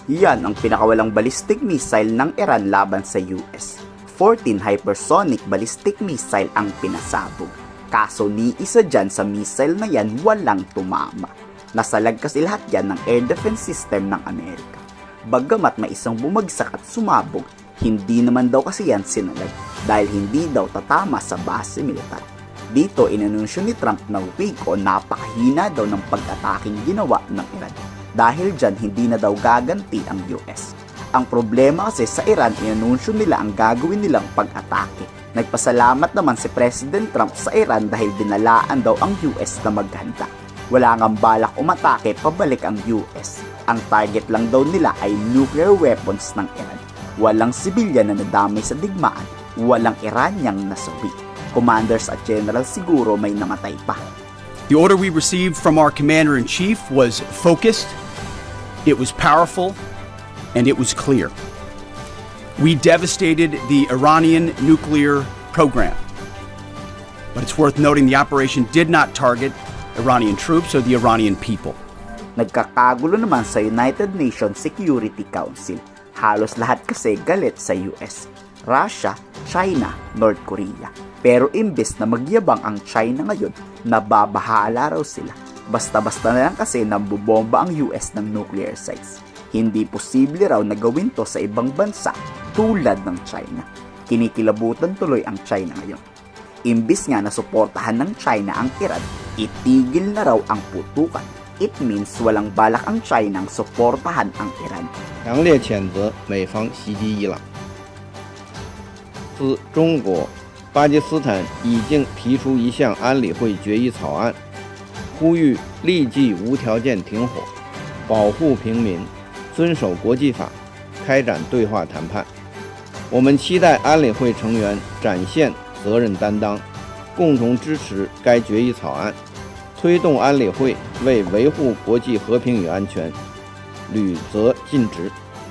Yan ang pinakawalang ballistic missile ng Iran laban sa US. 14 hypersonic ballistic missile ang pinasabog. Kaso ni isa dyan sa missile na yan walang tumama. Nasalag kasi lahat yan ng air defense system ng Amerika. Bagamat may isang bumagsak at sumabog, hindi naman daw kasi yan sinalag dahil hindi daw tatama sa base militar. Dito inanunsyo ni Trump na weak o napakahina daw ng pag-ataking ginawa ng Iran. Dahil dyan hindi na daw gaganti ang US. Ang problema kasi sa Iran, inanunsyo nila ang gagawin nilang pag-atake. Nagpasalamat naman si President Trump sa Iran dahil dinalaan daw ang US na maghanda. Wala ngang balak umatake pabalik ang US. Ang target lang daw nila ay nuclear weapons ng Iran. Walang sibilyan na nadamay sa digmaan, walang Iranyang nasawi. Commanders at general siguro may namatay pa. The order we received from our commander-in-chief was focused, it was powerful, and it was clear. We devastated the Iranian nuclear program. But it's worth noting the operation did not target Iranian troops or the Iranian people. Nagkakagulo naman sa United Nations Security Council. Halos lahat kasi galit sa US, Russia, China, North Korea. Pero imbes na magyabang ang China ngayon, nababahala raw sila. Basta-basta na lang kasi nambubomba ang US ng nuclear sites. Hindi posible raw na gawin to sa ibang bansa tulad ng China. Kinikilabutan tuloy ang China ngayon. Imbes nga na suportahan ng China ang Iran, itigil na raw ang putukan. It means walang balak ang China ang suportahan ang Iran. 强烈谴责美方袭击伊朗。自中国、巴基斯坦已经提出一项安理会决议草案，呼吁立即无条件停火，保护平民，遵守国际法，开展对话谈判。我们期待安理会成员展现责任担当，共同支持该决议草案，推动安理会为维护国际和平与安全履责尽职。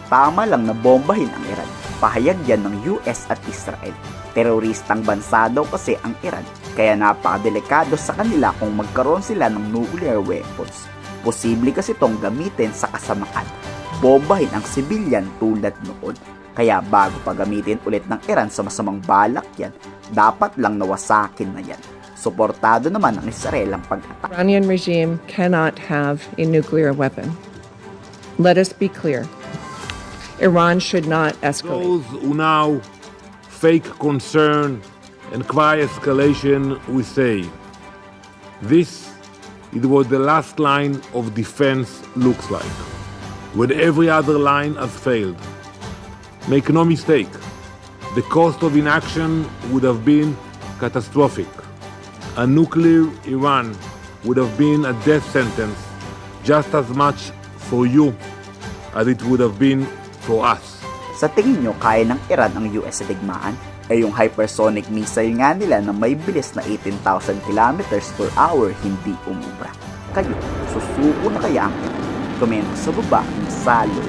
Tama lang na bombahin ang Iran. Pahayag yan ng US at Israel. Teroristang bansa daw kasi ang Iran, kaya napakadelikado sa kanila kung magkaroon sila ng nuclear weapons. Posible kasi itong gamitin sa kasamaan. Bombahin ang sibilyan tulad noon. Kaya bago pa gamitin ulit ng Iran sa masamang balak yan, dapat lang nawasakin na yan. Suportado naman ng Israel ang pag-atak. Iranian regime cannot have a nuclear weapon. Let us be clear. Iran should not escalate. Those who now fake concern and cry escalation, we say, this is what the last line of defense looks like, when every other line has failed. Make no mistake, the cost of inaction would have been catastrophic. A nuclear Iran would have been a death sentence just as much for you as it would have been for us. Sa tingin nyo, kaya ng Iran ang US sa digmaan? Ay yung hypersonic missile nga nila na may bilis na 18,000 kilometers per hour hindi umubra. Kayo, susuko na kaya ang Iran? Komento sa baba ng Salo